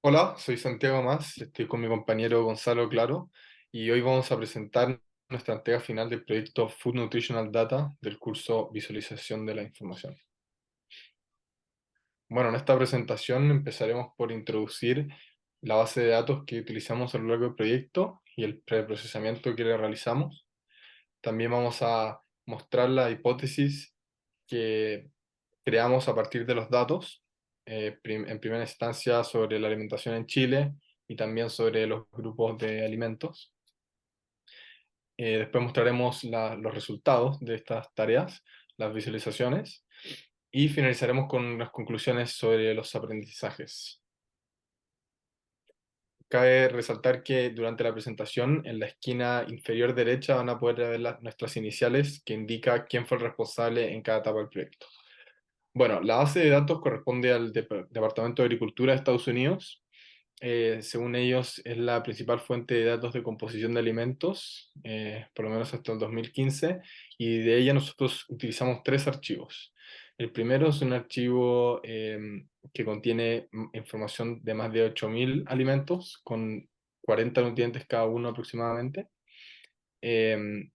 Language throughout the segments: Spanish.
Hola, soy Santiago Más, estoy con mi compañero Gonzalo Claro y hoy vamos a presentar nuestra entrega final del proyecto Food Nutritional Data del curso Visualización de la Información. Bueno, en esta presentación empezaremos por introducir la base de datos que utilizamos a lo largo del proyecto y el preprocesamiento que le realizamos. También vamos a mostrar la hipótesis que creamos a partir de los datos, en primera instancia sobre la alimentación en Chile y también sobre los grupos de alimentos. Después mostraremos los resultados de estas tareas, las visualizaciones, y finalizaremos con las conclusiones sobre los aprendizajes. Cabe resaltar que durante la presentación, en la esquina inferior derecha van a poder ver nuestras iniciales que indica quién fue el responsable en cada etapa del proyecto. Bueno, la base de datos corresponde al Departamento de Agricultura de Estados Unidos. Según ellos, es la principal fuente de datos de composición de alimentos, por lo menos hasta el 2015, y de ella nosotros utilizamos tres archivos. El primero es un archivo que contiene información de más de 8.000 alimentos, con 40 nutrientes cada uno aproximadamente. Em,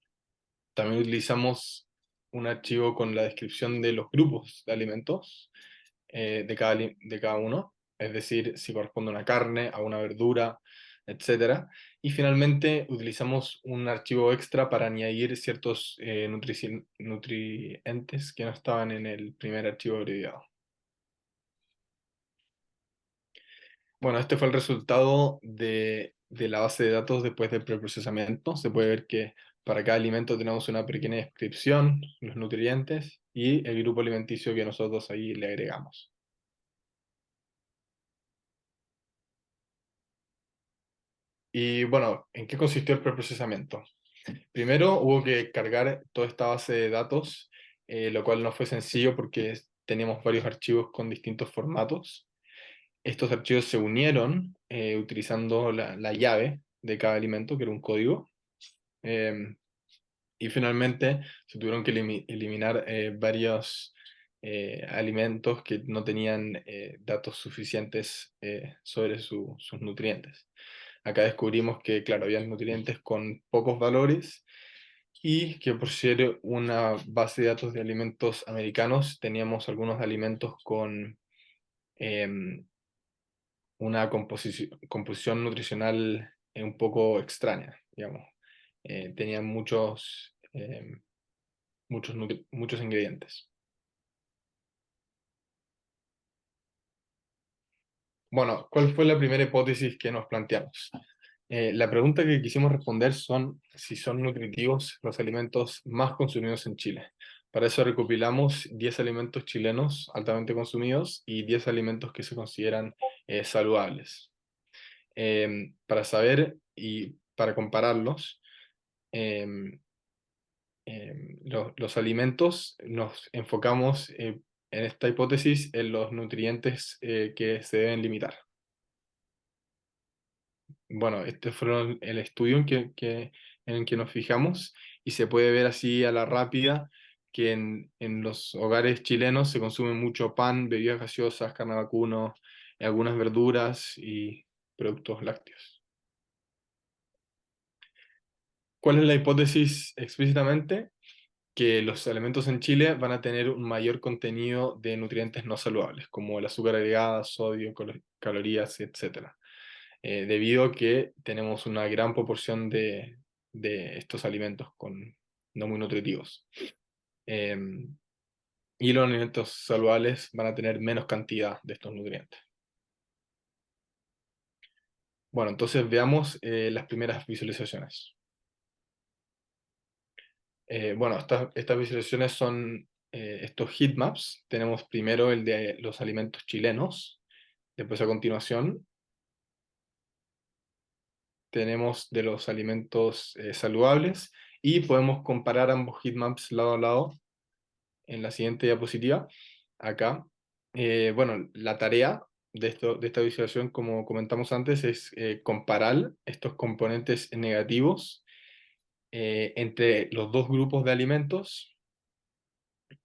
También utilizamos un archivo con la descripción de los grupos de alimentos de cada uno, es decir, si corresponde a una carne, a una verdura, etcétera. Y finalmente utilizamos un archivo extra para añadir ciertos nutrientes que no estaban en el primer archivo abreviado. Bueno, este fue el resultado de la base de datos después del preprocesamiento. Se puede ver que para cada alimento tenemos una pequeña descripción, los nutrientes y el grupo alimenticio que nosotros ahí le agregamos. Y bueno, ¿en qué consistió el preprocesamiento? Primero hubo que cargar toda esta base de datos, lo cual no fue sencillo porque teníamos varios archivos con distintos formatos. Estos archivos se unieron utilizando la llave de cada alimento, que era un código. Eh, y finalmente se tuvieron que eliminar varios alimentos que no tenían datos suficientes sobre sus nutrientes. Acá descubrimos que, claro, había nutrientes con pocos valores y que por ser una base de datos de alimentos americanos, teníamos algunos alimentos con una composición nutricional un poco extraña, digamos. Tenían muchos ingredientes. Bueno, ¿cuál fue la primera hipótesis que nos planteamos? La pregunta que quisimos responder son si son nutritivos los alimentos más consumidos en Chile. Para eso recopilamos 10 alimentos chilenos altamente consumidos y 10 alimentos que se consideran saludables. Para saber y para compararlos, eh, los alimentos nos enfocamos en esta hipótesis en los nutrientes que se deben limitar. Bueno, este fue el estudio en el que nos fijamos y se puede ver así a la rápida que en los hogares chilenos se consume mucho pan, bebidas gaseosas, carne de vacuno, algunas verduras y productos lácteos. ¿Cuál es la hipótesis explícitamente? Que los alimentos en Chile van a tener un mayor contenido de nutrientes no saludables, como el azúcar agregada, sodio, calorías, etcétera, debido a que tenemos una gran proporción de estos alimentos no muy nutritivos. Eh, y los alimentos saludables van a tener menos cantidad de estos nutrientes. Bueno, entonces veamos las primeras visualizaciones. Bueno, estas visualizaciones son estos heatmaps. Tenemos primero el de los alimentos chilenos, después a continuación tenemos de los alimentos saludables y podemos comparar ambos heatmaps lado a lado en la siguiente diapositiva. Acá, bueno, la tarea de esta visualización, como comentamos antes, es comparar estos componentes negativos entre los dos grupos de alimentos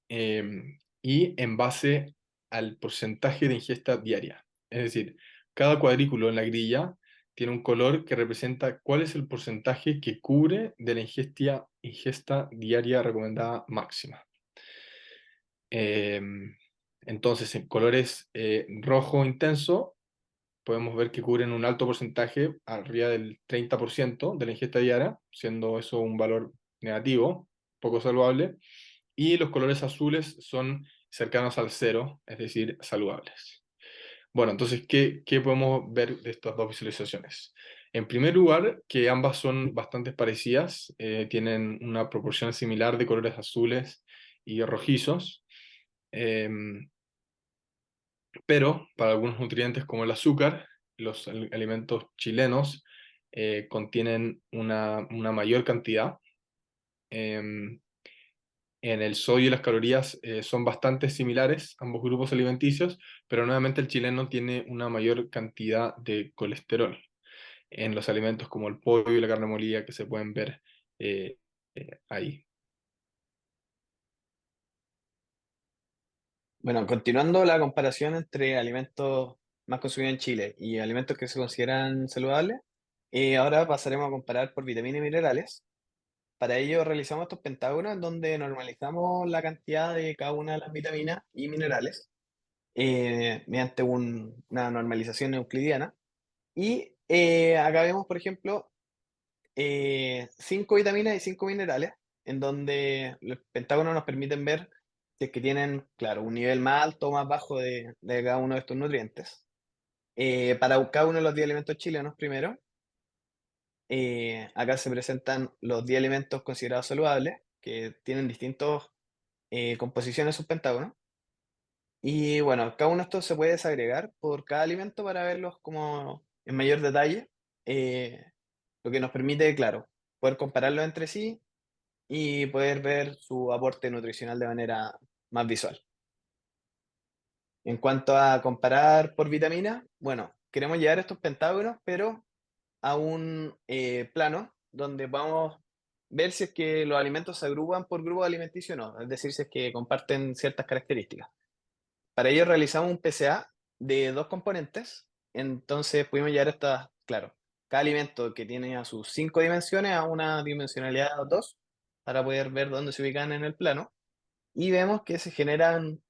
y en base al porcentaje de ingesta diaria. Es decir, Cada cuadrículo en la grilla tiene un color que representa cuál es el porcentaje que cubre de la ingesta diaria recomendada máxima. Eh, entonces, en colores rojo intenso, podemos ver que cubren un alto porcentaje, arriba del 30% de la ingesta diaria, siendo eso un valor negativo, poco saludable. Y los colores azules son cercanos al cero, es decir, saludables. Bueno, entonces, ¿qué podemos ver de estas dos visualizaciones? En primer lugar, que ambas son bastante parecidas, tienen una proporción similar de colores azules y rojizos, eh, pero para algunos nutrientes como el azúcar, los alimentos chilenos contienen una mayor cantidad. em, En el sodio y las calorías son bastante similares, ambos grupos alimenticios, pero nuevamente el chileno tiene una mayor cantidad de colesterol en los alimentos como el pollo y la carne molida que se pueden ver ahí. Bueno, continuando la comparación entre alimentos más consumidos en Chile y alimentos que se consideran saludables, ahora pasaremos a comparar por vitaminas y minerales. Para ello realizamos estos pentágonos en donde normalizamos la cantidad de cada una de las vitaminas y minerales mediante una normalización euclidiana. Y acá vemos, por ejemplo, 5 vitaminas y 5 minerales, en donde los pentágonos nos permiten ver si es que tienen, claro, un nivel más alto o más bajo de cada uno de estos nutrientes. Para cada uno de los 10 alimentos chilenos, primero, acá se presentan los 10 alimentos considerados saludables, que tienen distintas composiciones sus pentágonos. Y bueno, cada uno de estos se puede desagregar por cada alimento para verlos como en mayor detalle, eh, lo que nos permite, claro, poder compararlos entre sí y poder ver su aporte nutricional de manera más visual. En cuanto a comparar por vitamina, bueno, queremos llevar estos pentágonos, pero a un plano donde vamos a ver si es que los alimentos se agrupan por grupo alimenticio o no, es decir, si es que comparten ciertas características. Para ello realizamos un PCA de dos componentes, entonces pudimos llevar estas, claro, cada alimento que tiene a sus 5 dimensiones a una dimensionalidad 2 para poder ver dónde se ubican en el plano y vemos que se generan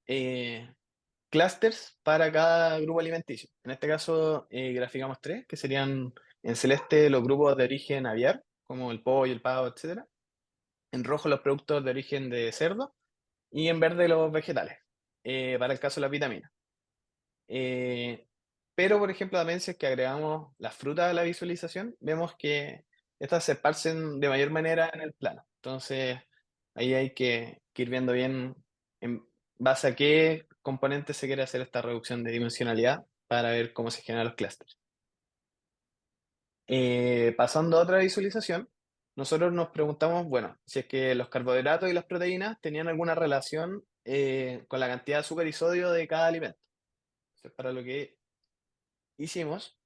clusters para cada grupo alimenticio. En este caso graficamos tres, que serían en celeste los grupos de origen aviar, como el pollo, el pavo, etcétera. En rojo los productos de origen de cerdo y en verde los vegetales, para el caso de las vitaminas. Eh, pero, por ejemplo, también si es que agregamos las frutas a la visualización, vemos que estas se esparcen de mayor manera en el plano. Entonces, ahí hay que ir viendo bien en base a qué componentes se quiere hacer esta reducción de dimensionalidad para ver cómo se generan los clústeres. Pasando a otra visualización, nosotros nos preguntamos, bueno, si es que los carbohidratos y las proteínas tenían alguna relación con la cantidad de azúcar y sodio de cada alimento. Entonces, para lo que hicimos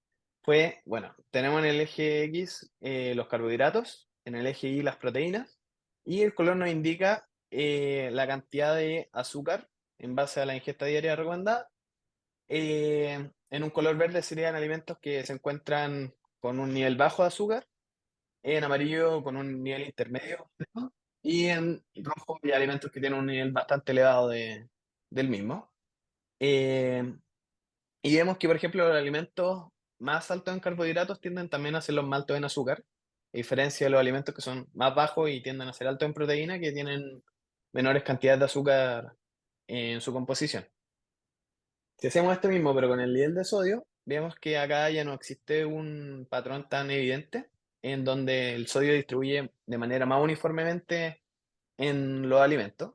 fue, bueno, tenemos en el eje X los carbohidratos, en el eje Y las proteínas, y el color nos indica la cantidad de azúcar en base a la ingesta diaria recomendada. En un color verde serían alimentos que se encuentran con un nivel bajo de azúcar, en amarillo con un nivel intermedio, ¿no? Y en rojo hay alimentos que tienen un nivel bastante elevado del mismo. Eh, y vemos que, por ejemplo, los alimentos más altos en carbohidratos tienden también a ser los más altos en azúcar, a diferencia de los alimentos que son más bajos y tienden a ser altos en proteína, que tienen menores cantidades de azúcar en su composición. Si hacemos esto mismo, pero con el nivel de sodio, vemos que acá ya no existe un patrón tan evidente en donde el sodio distribuye de manera más uniformemente en los alimentos.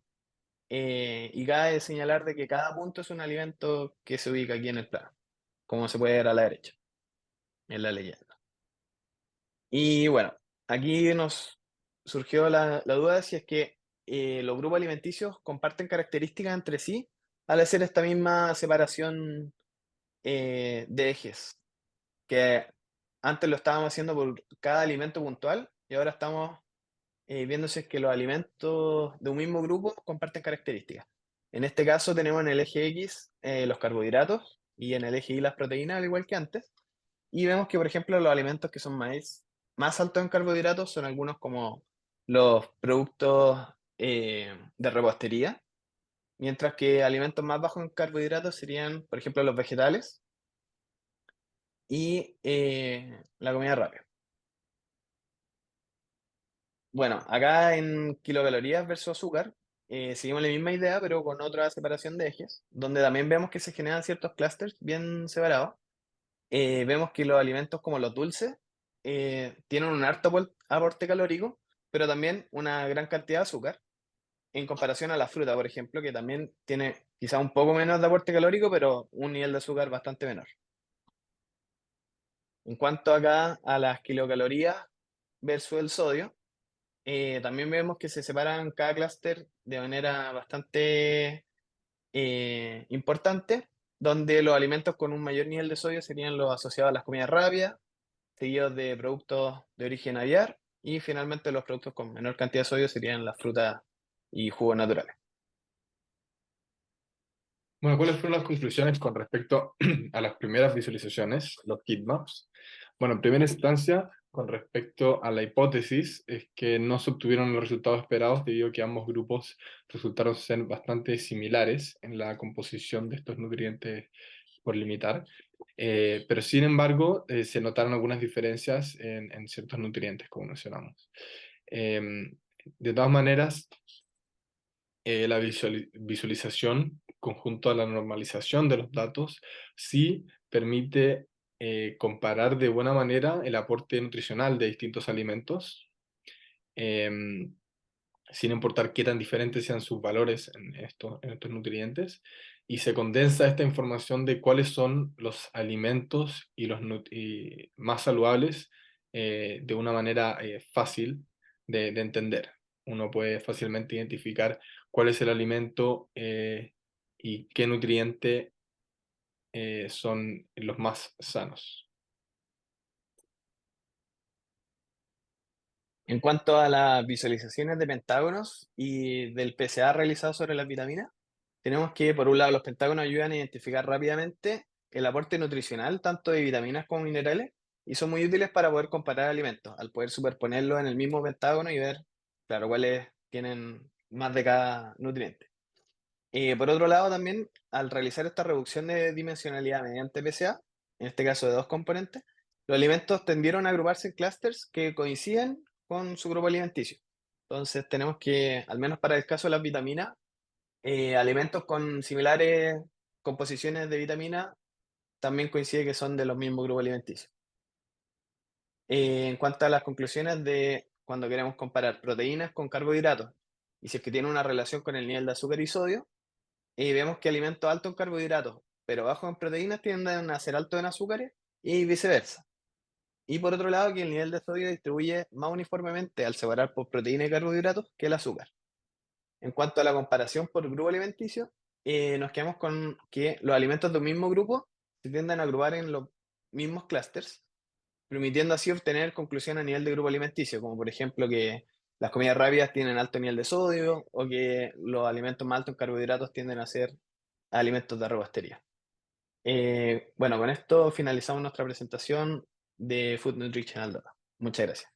Y cabe señalar de que cada punto es un alimento que se ubica aquí en el plano, como se puede ver a la derecha, en la leyenda. Y bueno, aquí nos surgió la duda de si es que los grupos alimenticios comparten características entre sí al hacer esta misma separación de ejes, que antes lo estábamos haciendo por cada alimento puntual y ahora estamos viendo si es que los alimentos de un mismo grupo comparten características. En este caso tenemos en el eje X los carbohidratos, y en el eje Y las proteínas, al igual que antes. Y vemos que, por ejemplo, los alimentos que son más altos en carbohidratos son algunos como los productos de repostería, mientras que alimentos más bajos en carbohidratos serían, por ejemplo, los vegetales y la comida rápida. Bueno, acá en kilocalorías versus azúcar, seguimos la misma idea, pero con otra separación de ejes, donde también vemos que se generan ciertos clústeres bien separados. Vemos que los alimentos como los dulces tienen un alto aporte calórico, pero también una gran cantidad de azúcar, en comparación a la fruta, por ejemplo, que también tiene quizá un poco menos de aporte calórico, pero un nivel de azúcar bastante menor. En cuanto acá a las kilocalorías versus el sodio, también vemos que se separan cada clúster de manera bastante importante, donde los alimentos con un mayor nivel de sodio serían los asociados a las comidas rápidas, seguidos de productos de origen aviar, y finalmente los productos con menor cantidad de sodio serían las frutas y jugos naturales. Bueno, ¿cuáles fueron las conclusiones con respecto a las primeras visualizaciones, los heatmaps? Bueno, en primera instancia, con respecto a la hipótesis, es que no se obtuvieron los resultados esperados debido a que ambos grupos resultaron ser bastante similares en la composición de estos nutrientes por limitar. Pero sin embargo, se notaron algunas diferencias en ciertos nutrientes, como mencionamos. De todas maneras, la visualización conjunto a la normalización de los datos sí permite comparar de buena manera el aporte nutricional de distintos alimentos, em, sin importar qué tan diferentes sean sus valores en estos nutrientes, y se condensa esta información de cuáles son los alimentos y y más saludables de una manera fácil de entender. Uno puede fácilmente identificar cuál es el alimento y qué nutriente son los más sanos. En cuanto a las visualizaciones de pentágonos y del PSA realizado sobre las vitaminas, tenemos que, por un lado, los pentágonos ayudan a identificar rápidamente el aporte nutricional, tanto de vitaminas como minerales, y son muy útiles para poder comparar alimentos, al poder superponerlos en el mismo pentágono y ver, claro, cuáles tienen más de cada nutriente. Por otro lado, también, al realizar esta reducción de dimensionalidad mediante PSA, en este caso de dos componentes, los alimentos tendieron a agruparse en clústeres que coinciden con su grupo alimenticio. Entonces, tenemos que, al menos para el caso de las vitaminas, alimentos con similares composiciones de vitamina también coincide que son de los mismos grupos alimenticios. En cuanto a las conclusiones de cuando queremos comparar proteínas con carbohidratos, y si es que tiene una relación con el nivel de azúcar y sodio, vemos que alimentos altos en carbohidratos, pero bajos en proteínas tienden a ser altos en azúcares y viceversa. Y por otro lado, que el nivel de sodio distribuye más uniformemente al separar por proteína y carbohidratos que el azúcar. En cuanto a la comparación por grupo alimenticio, nos quedamos con que los alimentos de un mismo grupo se tienden a agrupar en los mismos clústeres, permitiendo así obtener conclusión a nivel de grupo alimenticio, como por ejemplo que las comidas rápidas tienen alto nivel de sodio o que los alimentos más altos en carbohidratos tienden a ser alimentos de repostería. Bueno, con esto finalizamos nuestra presentación de Food Nutritional Data. Muchas gracias.